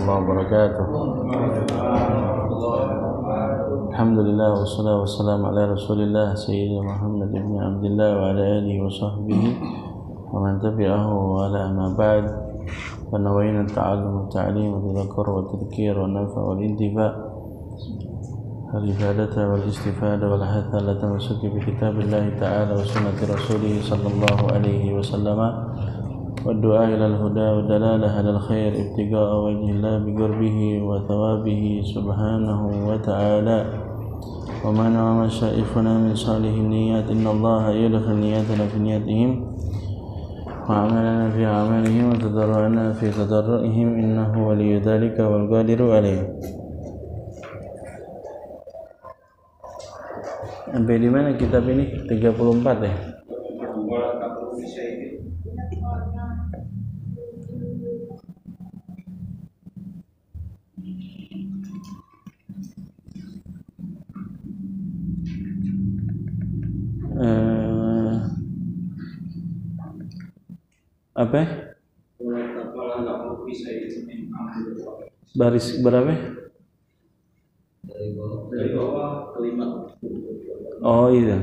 warahmatullahi wabarakatuh. Alhamdulillah wassalatu wassalamu ala Rasulillah sayyidina Muhammad ibn Abdullah wa ala alihi wa sahbihi wa man tabi'ahu wa ala ma ba'd. Wa nawayna at-ta'allum wa at-ta'lim wa tadhakkur wa tadhkir wa nafa wal intifa al-ifadata wal istifada wal hatha la tamassuki bi kitabillahi ta'ala wa sunnati rasulih sallallahu alaihi wa sallama والدعاء إلى الهدى والدلالة على الخير ابتغاء وجه الله بقربه وثوابه سبحانه وتعالى وما نوى مشائخنا من صالح النيات إن الله يدخل نياتنا في نياتهم وعملنا في أعمالهم وتضرعنا في تضرعهم إنه ولي ذلك والقادر عليه. Sampai di mana kitab ini? 34 ya? Apa? Baris berapa? Dari bawah ke 5. Oh iya.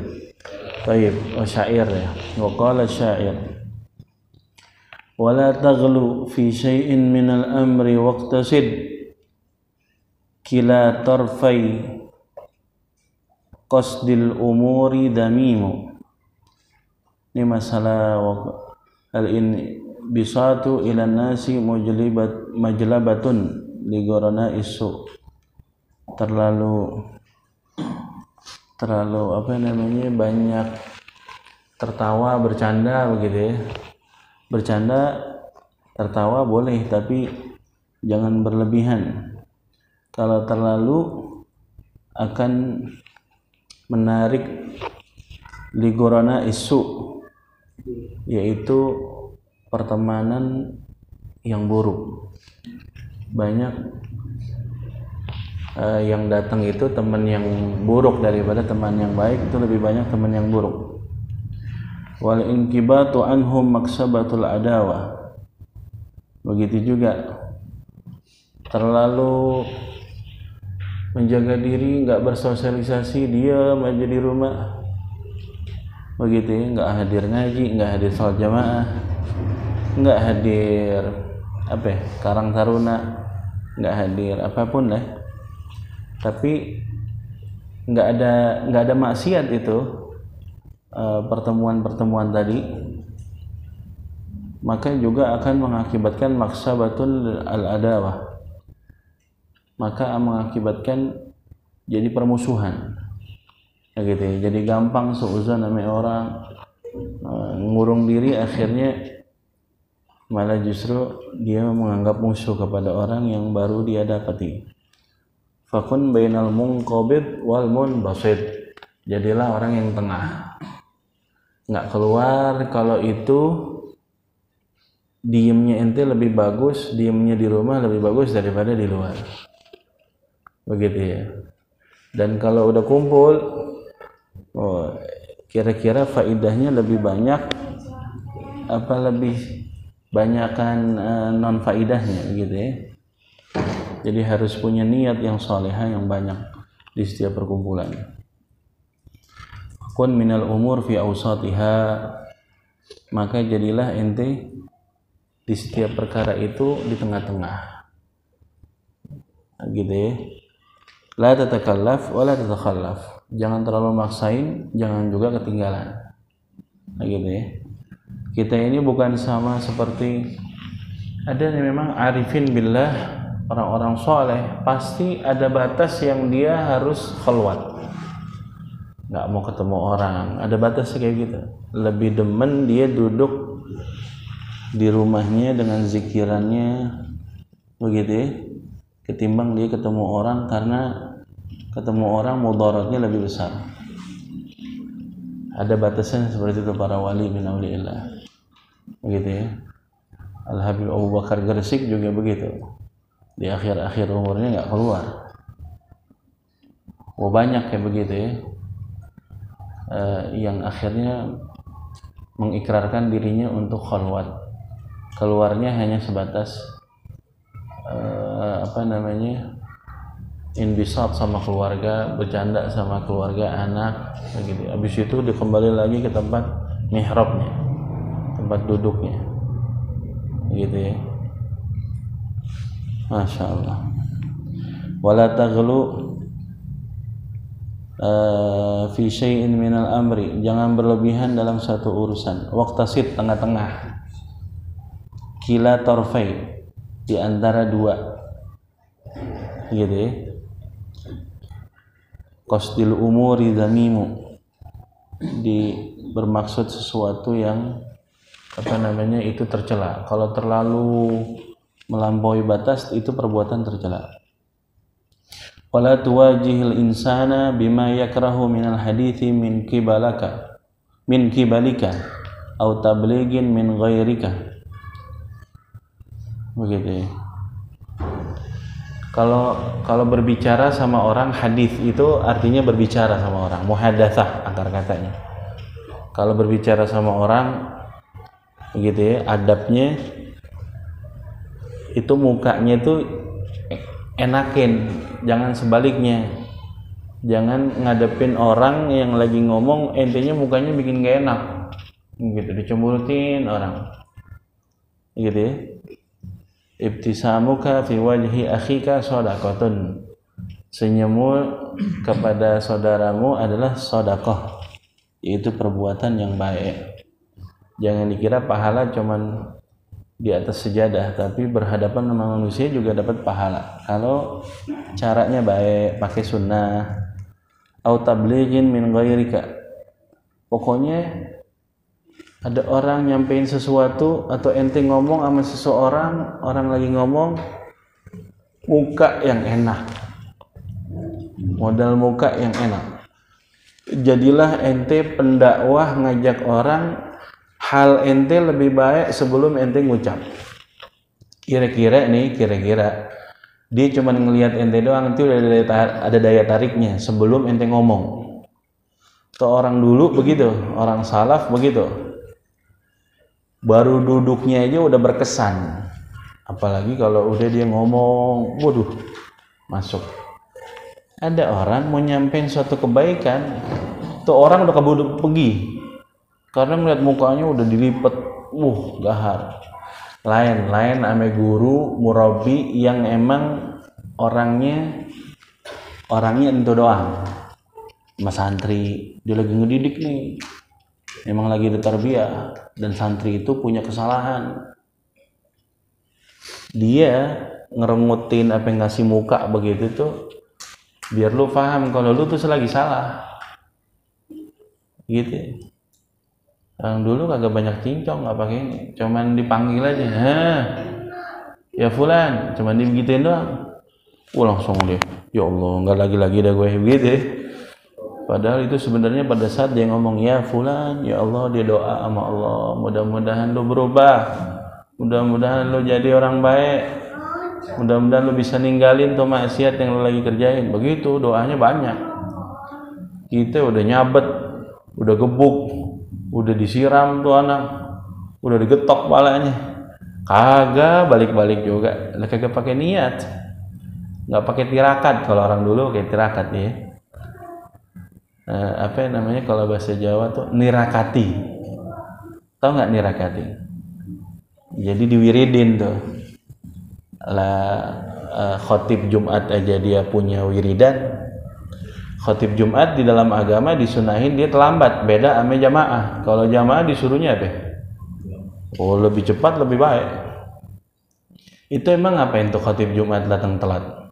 Baik, syair ya. Wa qala syair. Wala taghlu fi syai'in min al-amri waqtasid kila tarfai qasdil umuri damimu. Ini masalah al-inbisatu ila nasi majlabatun ligorana isu. Terlalu apa namanya, banyak tertawa bercanda begitu ya. Bercanda tertawa boleh tapi jangan berlebihan. Kalau terlalu akan menarik ligorana isu, yaitu pertemanan yang buruk. Banyak yang datang itu teman yang buruk daripada teman yang baik. Itu lebih banyak teman yang buruk. Wal inkibatu anhum maksabatul adawa. Begitu juga terlalu menjaga diri, nggak bersosialisasi, diam aja di rumah begitu ya, nggak hadir ngaji, nggak hadir sholat jamaah, nggak hadir karang taruna, nggak hadir apapun lah, tapi nggak ada maksiat itu pertemuan tadi, maka juga akan mengakibatkan maksabatul al-adawah, maka mengakibatkan jadi permusuhan. Ya gitu ya, jadi gampang suuzon sama orang, ngurung diri, akhirnya malah justru dia menganggap musuh kepada orang yang baru dia dapati. Fakun bainal munqabid wal munbasid. Jadilah orang yang tengah. Nggak keluar, kalau itu diemnya ente lebih bagus, diemnya di rumah lebih bagus daripada di luar. Begitu ya. Dan kalau udah kumpul, kira-kira faidahnya lebih banyak apa lebih banyakan non faidahnya gitu ya. Jadi harus punya niat yang salehah yang banyak di setiap perkumpulan. Kun minal umur fi awsatiha, maka jadilah ente di setiap perkara itu di tengah-tengah gitu ya. La tatakallaf wa la tatakhallaf. Jangan terlalu maksain, jangan juga ketinggalan. Nah, gitu ya. Kita ini bukan sama seperti ada yang memang arifin billah, orang-orang soleh, pasti ada batas yang dia harus khalwat. Nggak mau ketemu orang, ada batas kayak gitu. Lebih demen dia duduk di rumahnya dengan zikirannya, begitu ya, ketimbang dia ketemu orang, karena ketemu orang mudaratnya lebih besar. Ada batasnya seperti itu para wali min auliillah, begitu ya. Al-Habib Abu Bakar Gresik juga begitu, di akhir-akhir umurnya nggak keluar. Banyak kayak begitu ya, yang akhirnya mengikrarkan dirinya untuk khalwat, keluarnya hanya sebatas inbisat sama keluarga, bercanda sama keluarga, anak, begitu. Habis itu dia kembali lagi ke tempat mihrabnya, tempat duduknya, gitu ya. Masya Allah. Wala taghlu fi syai'in minal amri, jangan berlebihan dalam satu urusan. Waqtasid, tengah-tengah. Kila torfai, di antara dua, gitu ya. Qasdil umuri dhamimu, bermaksud sesuatu yang itu tercela. Kalau terlalu melampaui batas itu perbuatan tercela. Wala tuwajihil insana bima yakrahu minal hadithi min kibalika au tablighin min ghairika, begitu ya. Kalau berbicara sama orang, hadis itu artinya berbicara sama orang, muhadatsah akar katanya. Kalau berbicara sama orang, begitu ya, adabnya itu mukanya itu enakin, jangan sebaliknya. Jangan ngadepin orang yang lagi ngomong, intinya mukanya bikin gak enak, gitu, dicemburutin orang, gitu ya. Ibtisamuka fi wajhi akhika shadaqatun, senyummu kepada saudaramu adalah sedekah, yaitu perbuatan yang baik. Jangan dikira pahala cuman di atas sejadah, tapi berhadapan sama manusia juga dapat pahala kalau caranya baik, pakai sunnah. Au tablighin min ghairika, pokoknya ada orang nyampein sesuatu atau ente ngomong sama seseorang, orang lagi ngomong, muka yang enak, modal muka yang enak. Jadilah ente pendakwah, ngajak orang, hal ente lebih baik sebelum ente ngucap. Kira-kira dia cuma ngelihat ente doang, itu ada daya tariknya sebelum ente ngomong. Tuh orang dulu begitu, orang salaf begitu. Baru duduknya aja udah berkesan, apalagi kalau udah dia ngomong, waduh, masuk. Ada orang mau nyampein suatu kebaikan, tuh orang udah keburu pergi karena melihat mukanya udah dilipet, gahar. Lain ame guru murabi yang emang orangnya itu doang, sama santri, dia lagi ngedidik nih, memang lagi ditarbiyah, dan santri itu punya kesalahan, dia ngerengutin apa yang ngasih muka begitu tuh biar lu paham kalau lu tuh lagi salah, gitu. Orang dulu kagak banyak cincong, nggak pakai ini, cuman dipanggil aja, ya fulan, cuman digituin doang, langsung deh, ya Allah, nggak lagi dah gue gitu. Padahal itu sebenarnya pada saat dia ngomong ya fulan, ya Allah, dia doa sama Allah, mudah-mudahan lu berubah, mudah-mudahan lu jadi orang baik, mudah-mudahan lu bisa ninggalin tuh maksiat yang lu lagi kerjain. Begitu doanya banyak. Kita udah nyabet, udah gebuk, udah disiram tuh anak, udah digetok palanya, kagak balik-balik juga, kagak pakai niat, nggak pakai tirakat. Kalau orang dulu kayak tirakat ya. Kalau bahasa Jawa tuh nirakati. Tahu nggak nirakati? Jadi diwiridin tuh. Khotib Jumat aja dia punya wiridan. Khotib Jumat di dalam agama disunahin dia terlambat, beda ame jamaah. Kalau jamaah disuruhnya apa? Lebih cepat lebih baik. Itu emang ngapain tuh khotib Jumat datang telat?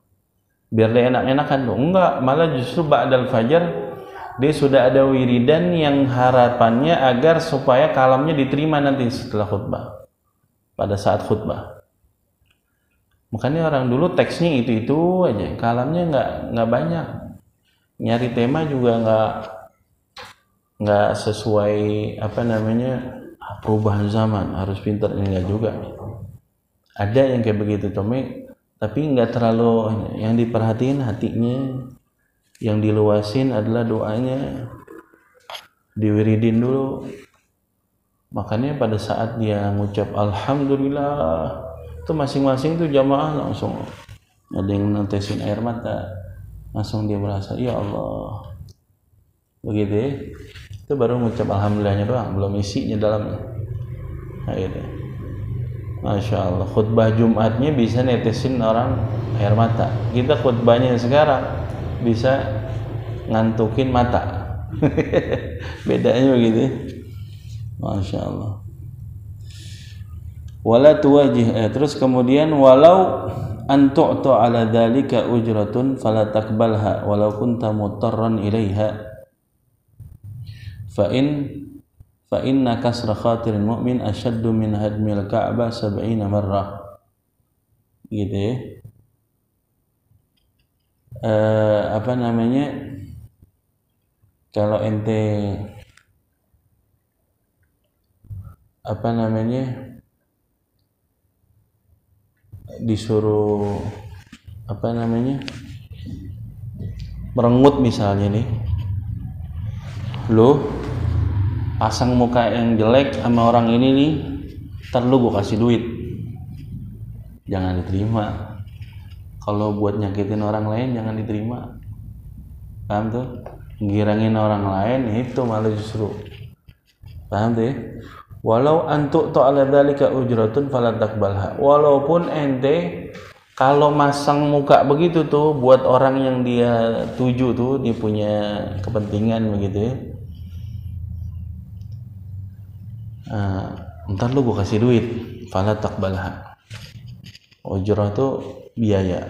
Biar dia enak-enakan tuh? Enggak, malah justru ba'dal fajar dia sudah ada wiridan yang harapannya agar supaya kalamnya diterima nanti setelah khutbah, pada saat khutbah. Makanya orang dulu teksnya itu aja, kalamnya nggak banyak, nyari tema juga nggak sesuai perubahan zaman, harus pintar, enggak juga. Ada yang kayak begitu tapi nggak terlalu. Yang diperhatiin hatinya, yang diluasin adalah doanya, diwiridin dulu. Makanya pada saat dia ngucap alhamdulillah, itu masing-masing tuh jamaah langsung ada yang netesin air mata, langsung dia merasa ya Allah, begitu ya. Itu baru mengucap alhamdulillahnya doang, belum isinya dalamnya. Nah, gitu. Masya Allah, khutbah Jumatnya bisa netesin orang air mata, kita khutbahnya sekarang bisa ngantukin mata. Bedanya begitu ya. Masya Allah. Wala tuwajih, terus kemudian walau antu'tu ala dzalika ujratun fala taqbalha walau kunta mutarran ilaiha fa inna kasra khatiril mu'min ashaddu min hadmil ka'bah 70 marrah. Gitu ya. Apa namanya, kalau ente apa namanya disuruh apa namanya merengut misalnya nih, lu pasang muka yang jelek sama orang ini nih, ntar lu gua kasih duit, jangan diterima. Kalau buat nyakitin orang lain jangan diterima, paham tuh? Ngirangin orang lain itu malah justru, paham tuh ya? Walau antuk ta'ala dzalika ujratun fala taqbalha, walaupun ente kalau masang muka begitu tuh buat orang yang dia tuju tuh, dia punya kepentingan begitu ya, ntar lu gua kasih duit, fala taqbalha. Ujrah tuh biaya,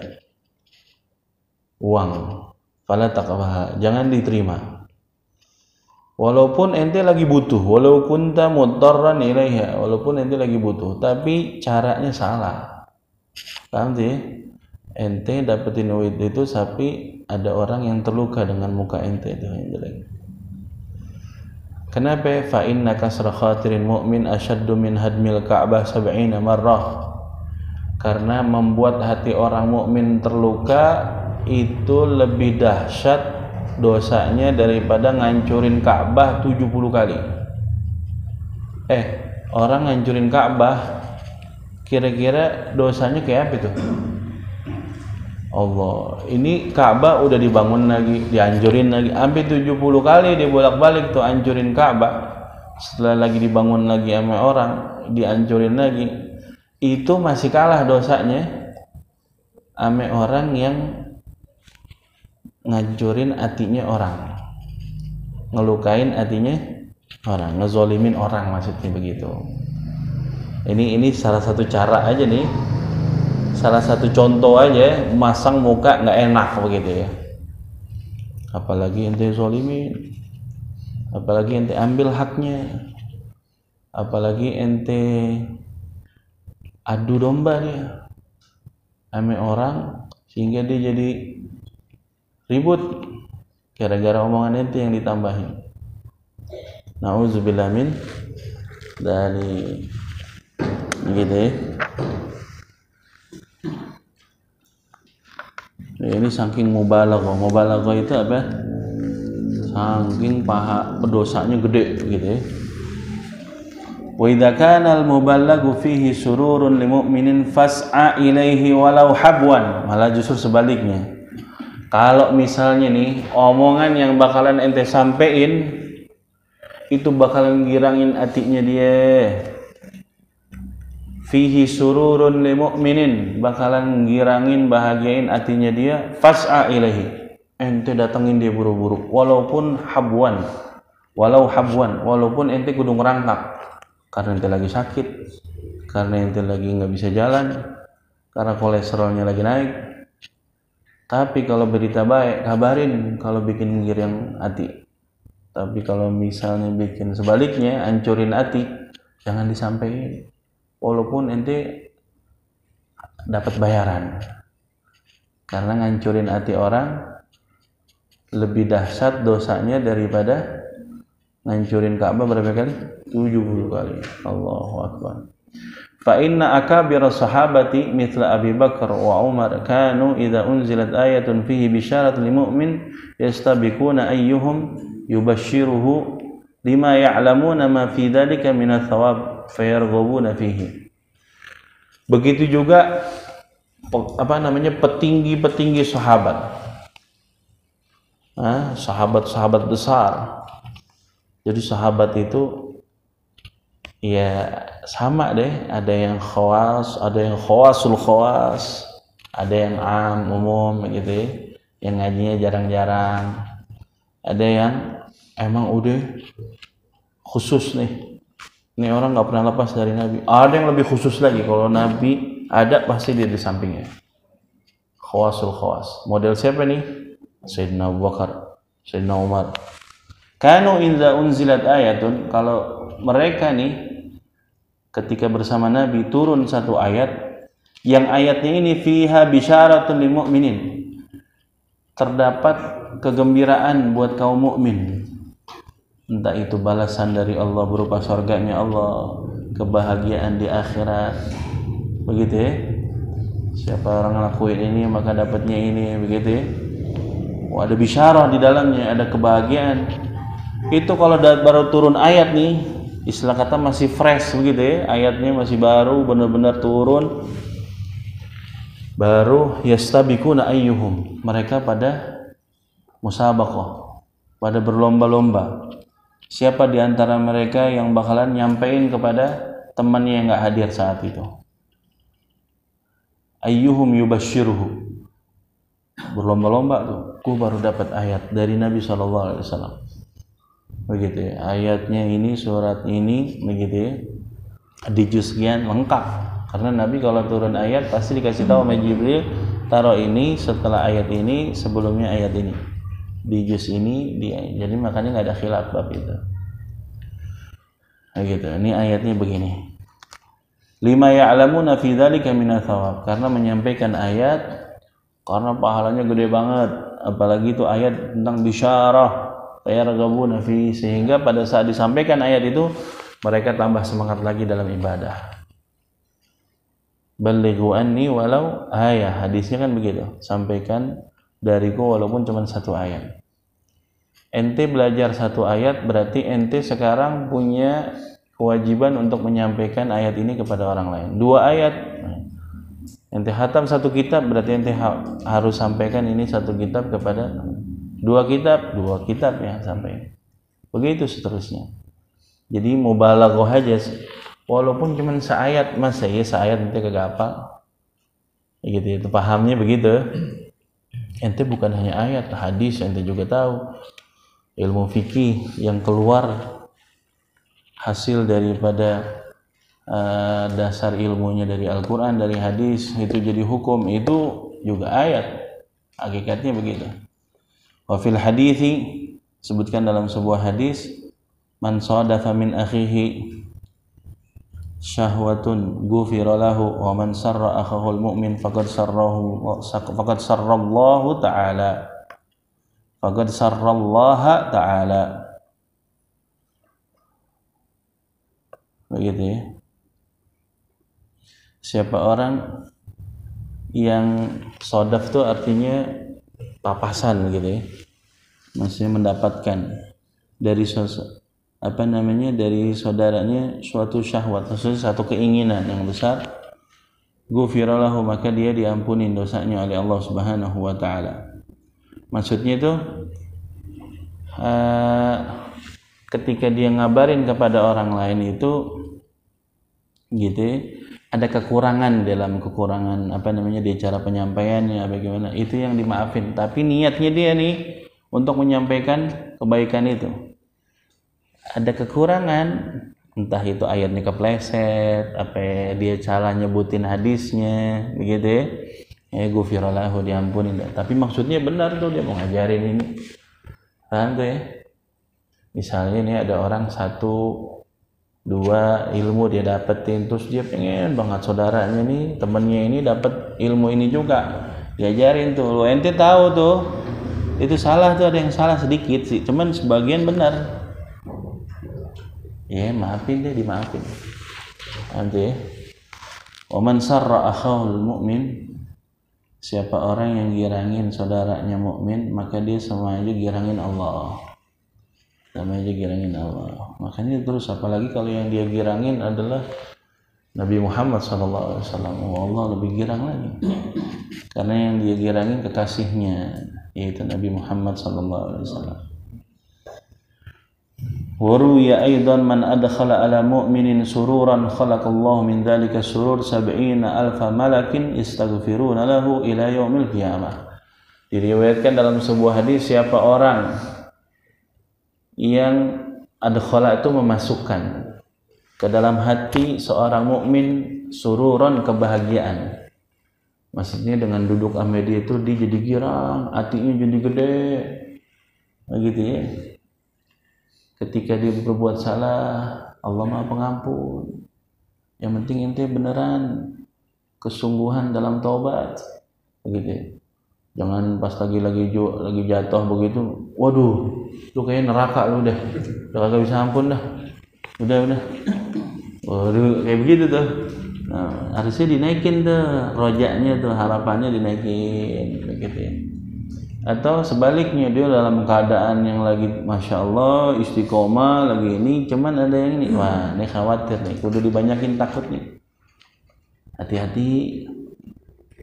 uang, fala taqbalha, jangan diterima. Walaupun ente lagi butuh, walau kunta mutarran ilaiha, walaupun ente lagi butuh, tapi caranya salah. Paham sih? Ente dapetin duit itu tapi ada orang yang terluka dengan muka ente itu yang jelek. Kenapa? Fa inna kasra khatirin mu'min ashaddu min hadmil ka'bah 70 marrah. Karena membuat hati orang mukmin terluka itu lebih dahsyat dosanya daripada ngancurin Ka'bah 70 kali. Orang ngancurin Ka'bah kira-kira dosanya kayak apa itu? Allah, ini Ka'bah udah dibangun lagi, dihancurin lagi, hampir 70 kali dia bolak-balik tuh hancurin Ka'bah. Setelah lagi dibangun lagi sama orang, dihancurin lagi. Itu masih kalah dosanya sama orang yang ngancurin hatinya orang, ngelukain hatinya orang, ngezolimin orang, maksudnya begitu. Ini salah satu cara aja nih, salah satu contoh aja, masang muka nggak enak begitu ya. Apalagi ente zolimin, apalagi ente ambil haknya, apalagi ente adu domba dia sama orang sehingga dia jadi ribut gara-gara omongan ente yang ditambahin. Nauzubillah min dari gitu ya. Ini saking mubalaghah itu apa? Saking paha dosanya gede gitu ya. Wa idza kana al-mubalaghu fihi sururun lil mu'minin fas'a ilaihi walau habwan. Malah justru sebaliknya. Kalau misalnya nih omongan yang bakalan ente sampein itu bakalan girangin hatinya dia, fihi sururun lil mu'minin, bakalan girangin bahagiain hatinya dia, fas'a ilaihi, ente datengin dia buru-buru, walaupun habwan, walaupun ente kudu ngerangkak karena ente lagi sakit, karena ente lagi nggak bisa jalan, karena kolesterolnya lagi naik. Tapi kalau berita baik, kabarin kalau bikin girang hati. Tapi kalau misalnya bikin sebaliknya, hancurin hati, jangan disampaikan. Walaupun ente dapat bayaran. Karena ngancurin hati orang lebih dahsyat dosanya daripada ngancurin Ka'bah berapa kali? 70 kali. Allahu Akbar. Fa inna akabira sahabati mithla Abi Bakar wa Umar kanu idza unzilat ayatun fihi bisyaratun lil mu'min yastabiquna ayyuhum yubashshiruhu lima ya'lamuna ma fi dzalika min ath-thawab fayarghabuna fihi. Begitu juga petinggi-petinggi sahabat, sahabat-sahabat besar. Jadi sahabat itu ya sama deh, ada yang khawas, ada yang khawasul khawas, ada yang umum gitu ya, yang ngajinya jarang-jarang, ada yang emang udah khusus nih, ini orang nggak pernah lepas dari Nabi. Ada yang lebih khusus lagi, kalau Nabi ada pasti dia di sampingnya, khawasul khawas. Model siapa nih? Sayyidina Abu Bakar, Sayyidina Umar. Kanu idza unzilat ayatun, kalau mereka nih ketika bersama Nabi turun satu ayat, yang ayatnya ini fiha bisyaratun lil mu'minin, terdapat kegembiraan buat kaum mukmin, entah itu balasan dari Allah berupa surganya Allah, kebahagiaan di akhirat, begitu ya. Siapa orang ngelakuin ini maka dapatnya ini, begitu ya. Ada bisyarah di dalamnya, ada kebahagiaan. Itu kalau baru turun ayat nih, istilah kata masih fresh begitu ya, ayatnya masih baru, benar-benar turun, baru yastabiquna ayyuhum, mereka pada musabaqah, pada berlomba-lomba, siapa di antara mereka yang bakalan nyampein kepada temannya yang nggak hadir saat itu. Ayyuhum yubashshiruhu, berlomba-lomba tuh, aku baru dapat ayat dari Nabi SAW, begitu ya, ayatnya ini, surat ini, begitu ya, di juz sekian lengkap, karena Nabi kalau turun ayat pasti dikasih tahu sama Jibril, taruh ini setelah ayat ini, sebelumnya ayat ini, di juz ini, jadi makanya nggak ada khilaf bab itu. Nah, gitu. Ini ayatnya begini. Lima ya'lamuna fi dzalika minats tsawab, karena menyampaikan ayat karena pahalanya gede banget, apalagi itu ayat tentang bisyarah, yarghabuna fi, sehingga pada saat disampaikan ayat itu mereka tambah semangat lagi dalam ibadah. Balighu anni walau ayah, hadisnya kan begitu, sampaikan dariku walaupun cuma satu ayat. Ente belajar satu ayat berarti ente sekarang punya kewajiban untuk menyampaikan ayat ini kepada orang lain. 2 ayat, ente khatam satu kitab berarti ente harus sampaikan ini satu kitab kepada 2 kitab ya, sampai begitu seterusnya. Jadi mubalaghah aja, walaupun cuma seayat, masa ya seayat ente kagak hafal, gitu itu pahamnya begitu. Ente bukan hanya ayat, hadis ente juga tahu, ilmu fikih yang keluar hasil daripada dasar ilmunya dari Al-Quran, dari hadis, itu jadi hukum, itu juga ayat, hakikatnya begitu. Wa fil hadithi, sebutkan dalam sebuah hadis, man sadafa min akhihi syahwatun ghufira lahu wa man sarra akhahul mu'min faqad sarrallahu ta'ala, faqad sarrallaha ta'ala, begitu ya. Siapa orang yang sodaf itu artinya papasan gitu ya, maksudnya mendapatkan dari dari saudaranya suatu syahwat, maksudnya satu keinginan yang besar, ghufira lahu, maka dia diampuni dosanya oleh Allah Subhanahu wa taala. Maksudnya itu ketika dia ngabarin kepada orang lain itu gitu, ada kekurangan dalam dia cara penyampaiannya bagaimana, itu yang dimaafin, tapi niatnya dia nih untuk menyampaikan kebaikan itu. Ada kekurangan, entah itu ayatnya kepleset, dia salah nyebutin hadisnya, begitu ya, ghufira lahu, diampuni, tapi maksudnya benar tuh, dia mau ngajarin ini, paham tuh ya. Misalnya ini ada orang 1, 2 ilmu dia dapetin, terus dia pengen banget saudaranya nih, temennya ini dapat ilmu ini juga, diajarin tuh, lo ente tahu tuh itu salah tuh, ada yang salah sedikit sih, cuman sebagian benar, ya maafin deh, dimaafin nanti. Wa man sarra akhahul mu'min, siapa orang yang girangin saudaranya mukmin, maka dia sama aja girangin Allah, sama aja girangin Allah. Makanya terus apalagi kalau yang dia girangin adalah Nabi Muhammad SAW. Allah lebih girang lagi, karena yang dia girangin kekasihnya, yaitu Nabi Muhammad SAW. Waruya aidan man adkhala ala mu'minin sururan khalaqallahu min dhalika surur 70,000 malakin istaghfiruna lahu ila yaumil qiyamah. Diriwayatkan dalam sebuah hadis, siapa orang yang adkhala itu memasukkan ke dalam hati seorang mukmin sururan, kebahagiaan. Maksudnya dengan duduk sama dia itu dia jadi girang, hatinya jadi gede. Begitu ya. Ketika dia berbuat salah, Allah Maha Pengampun. Yang penting ente beneran kesungguhan dalam taubat. Begitu. Jangan pas lagi jatuh begitu, waduh, lu kayak neraka lu udah kagak bisa ampun dah. Udah. Waduh, kayak begitu tuh. Nah, harusnya dinaikin tuh rojaknya tuh, harapannya dinaikin begitu ya. Atau sebaliknya, dia dalam keadaan yang lagi Masya Allah istiqomah lagi ini, cuman ada yang ini, wah ini khawatir nih, kudu dibanyakin takutnya. Hati-hati,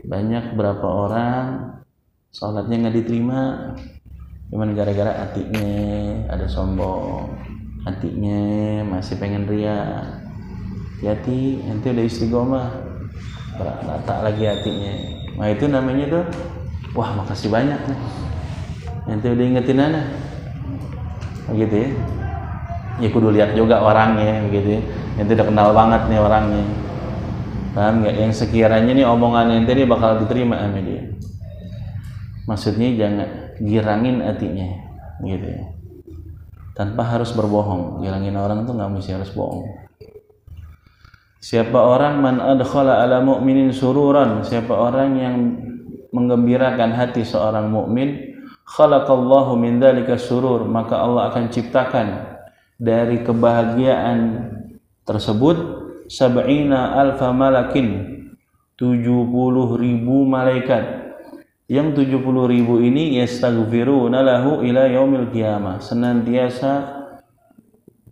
banyak berapa orang sholatnya nggak diterima, cuman gara-gara hatinya ada sombong, hatinya masih pengen ria. Hati-hati, nanti udah istiqomah rata lagi hatinya. Nah itu namanya tuh, wah makasih banyak nih, nanti udah ingetin anak begitu ya. Ya kudu lihat juga orangnya begitu ya, nanti udah kenal banget nih orangnya, paham nggak? Yang sekiranya nih omongan ente ini bakal diterima sama dia. Maksudnya jangan girangin hatinya gitu ya, tanpa harus berbohong. Girangin orang tuh nggak mesti harus bohong. Siapa orang man adkhala ala mu'minin sururan, siapa orang yang menggembirakan hati seorang mukmin, khalaqallahu min dzalika surur, maka Allah akan ciptakan dari kebahagiaan tersebut 70,000 malakin, 70,000 malaikat. Yang 70,000 ini yastaghfiruna lahu ila yaumil qiyamah, senantiasa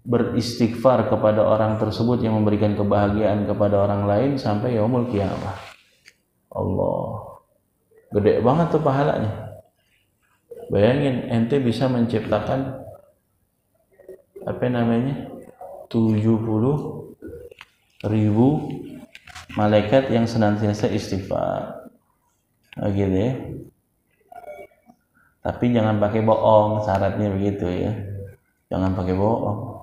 beristighfar kepada orang tersebut yang memberikan kebahagiaan kepada orang lain sampai yaumul qiyamah. Allah, gede banget tuh pahalanya. Bayangin ente bisa menciptakan 70,000 malaikat yang senantiasa istighfar. Gitu ya. Tapi jangan pakai bohong, syaratnya begitu ya. Jangan pakai bohong.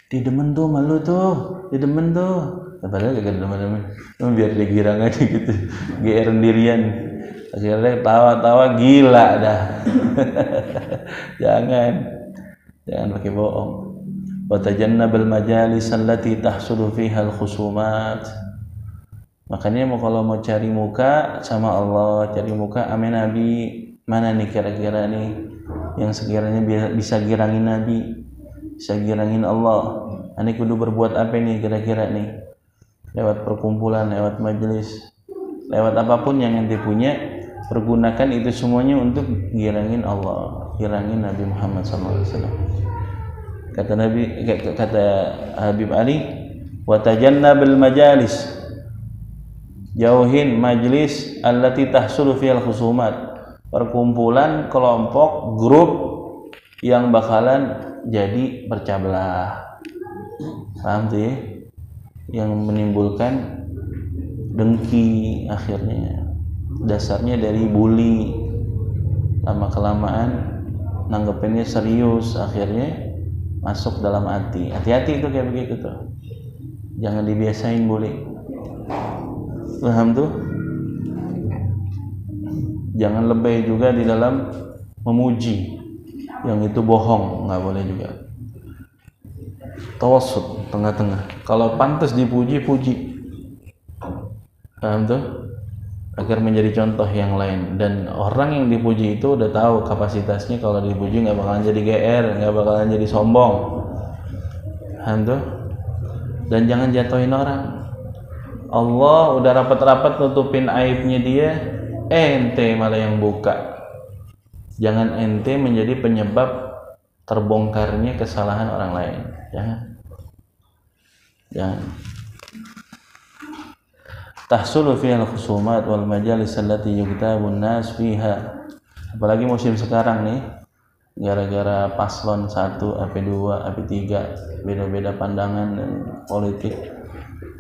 Didemen tuh malu tuh, didemen tuh. Padahal gak demen-demen. Biar dia girang aja gitu. GR sendirian. Akhirnya tawa-tawa gila dah. Jangan pakai bohong. Wa tajannabal majalis allati tahsulu fiha al-khusumat. Makanya kalau mau cari muka sama Allah, cari muka sama Nabi, mana nih kira-kira nih yang sekiranya bisa girangin Nabi, bisa girangin Allah. Ini kudu berbuat apa nih kira-kira nih? Lewat perkumpulan, lewat majelis, lewat apapun yang ente punya, pergunakan itu semuanya untuk girangin Allah, girangin Nabi Muhammad SAW. Kata Habib Ali, wa tajannabal majalis, jauhin majlis allati tahsulu fihal khusumat, perkumpulan, kelompok, grup yang bakalan jadi pecah belah. Paham tuh ya? Yang menimbulkan dengki, akhirnya dasarnya dari bully, lama kelamaan nanggepinnya serius, akhirnya masuk dalam hati. Hati-hati itu kayak begitu tuh, jangan dibiasain bully. Paham tuh? Jangan lebay juga di dalam memuji, yang itu bohong, nggak boleh juga. Tawassut, tengah-tengah. Kalau pantas dipuji, puji. Paham tuh? Agar menjadi contoh yang lain. Dan orang yang dipuji itu udah tahu kapasitasnya, kalau dipuji nggak bakalan jadi GR, nggak bakalan jadi sombong. Paham tuh? Dan jangan jatuhin orang. Allah udah rapat-rapat nutupin aibnya dia, ente malah yang buka. Jangan ente menjadi penyebab terbongkarnya kesalahan orang lain. Jangan. Jangan. Tahsulu fiha al-khusumat wal majalis allati yugtabun nas fiha. Apalagi musim sekarang nih, gara-gara paslon 1, AP2, AP3, beda-beda pandangan dan politik.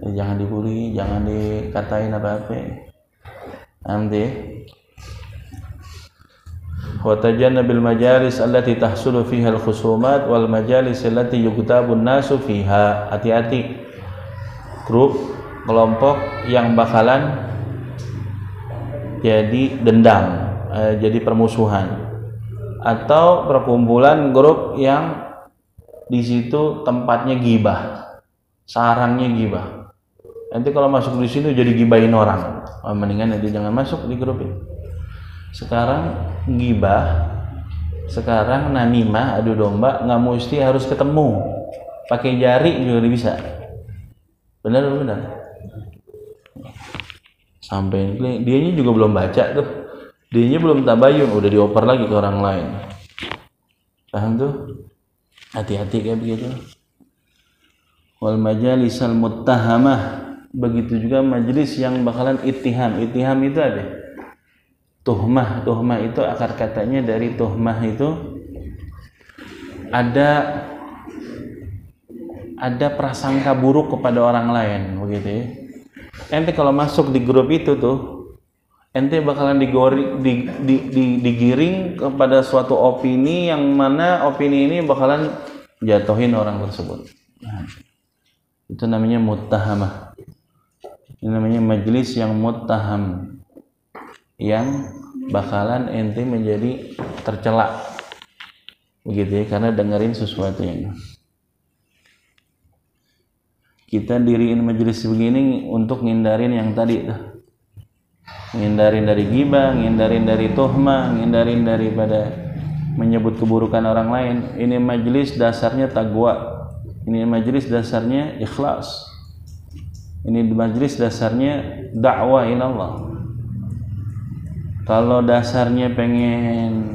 Jangan dibully, jangan dikatain apa-apa. Nanti wa tajannabil majalis allati tahsulu fiha al-khusumat wal majalis allati yugtabun nasu fiha. Hati-hati grup kelompok yang bakalan jadi dendam, jadi permusuhan, atau perkumpulan grup yang di situ tempatnya gibah, sarangnya gibah. Nanti kalau masuk di sini jadi gibahin orang, mendingan nanti jangan masuk di grup ini. Sekarang gibah, sekarang namimah, adu domba, nggak mesti harus ketemu, pakai jari juga bisa. Benar. Sampai dianya juga belum baca tuh, dianya belum tabayun udah dioper lagi ke orang lain. Paham tuh? Hati-hati kayak begitu. Wal majalisal muttahamah, begitu juga majelis yang bakalan ittiham. Ittiham itu ada tuhmah. Tuhmah itu akar katanya dari tuhmah itu ada prasangka buruk kepada orang lain, begitu ya. Ente kalau masuk di grup itu tuh, ente bakalan digiring kepada suatu opini yang mana opini ini bakalan jatuhin orang tersebut. Nah, itu namanya muttahamah. Ini namanya majelis yang muttaham, yang bakalan ente menjadi tercela, begitu ya, karena dengerin sesuatu yang kita diriin majelis begini untuk ngindarin yang tadi tuh, ngindarin dari ghibah, ngindarin dari tuhmah, ngindarin daripada menyebut keburukan orang lain. Ini majelis dasarnya taqwa, ini majelis dasarnya ikhlas, ini majelis dasarnya dakwah ilallah. Kalau dasarnya pengen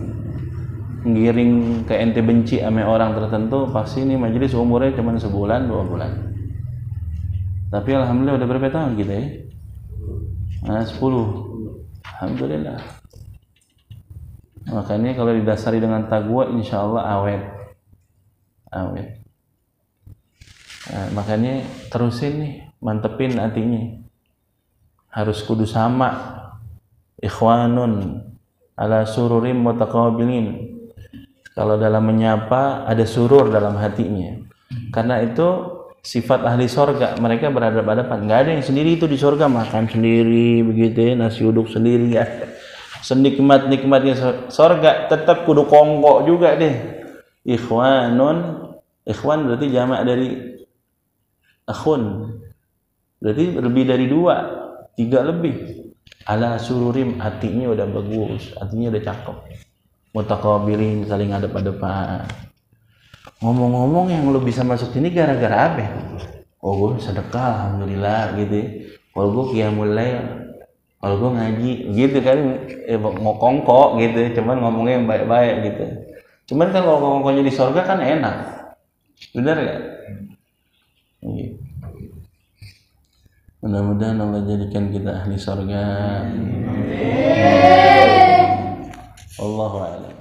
ngiring ke ente benci sama orang tertentu, pasti ini majelis umurnya cuma sebulan 2 bulan. Tapi alhamdulillah udah berapa tahun kita ya? 10. Alhamdulillah. Makanya kalau didasari dengan taqwa, insyaallah awet. Nah, makanya terusin nih, mantepin hatinya. Harus kudu sama. Ikhwanun ala sururim mutaqabilin. Kalau dalam menyapa ada surur dalam hatinya. Karena itu sifat ahli sorga, mereka berhadapan-hadapan. Nggak ada yang sendiri itu di sorga, makan sendiri begitu ya, nasi uduk sendiri ya. Senikmat-nikmatnya sorga tetap kudu kongko juga deh. Ikhwanun, ikhwan berarti jamak dari akhun, berarti lebih dari 2, 3 lebih. Ala sururim, hatinya udah bagus, hatinya udah cakep. Mutaqabilin, saling hadap-hadapan. Ngomong-ngomong yang lu bisa masuk sini gara-gara apa? Oh, gue sedekah alhamdulillah gitu. Kalau gue qiyamul lail, kalau gue ngaji gitu kan, mau kongko gitu. Cuman ngomongnya yang baik-baik gitu. Cuman kan kalau kongkonya di surga kan enak. Benar gak? Mudah-mudahan Allah jadikan kita ahli surga. Allahu a'lam.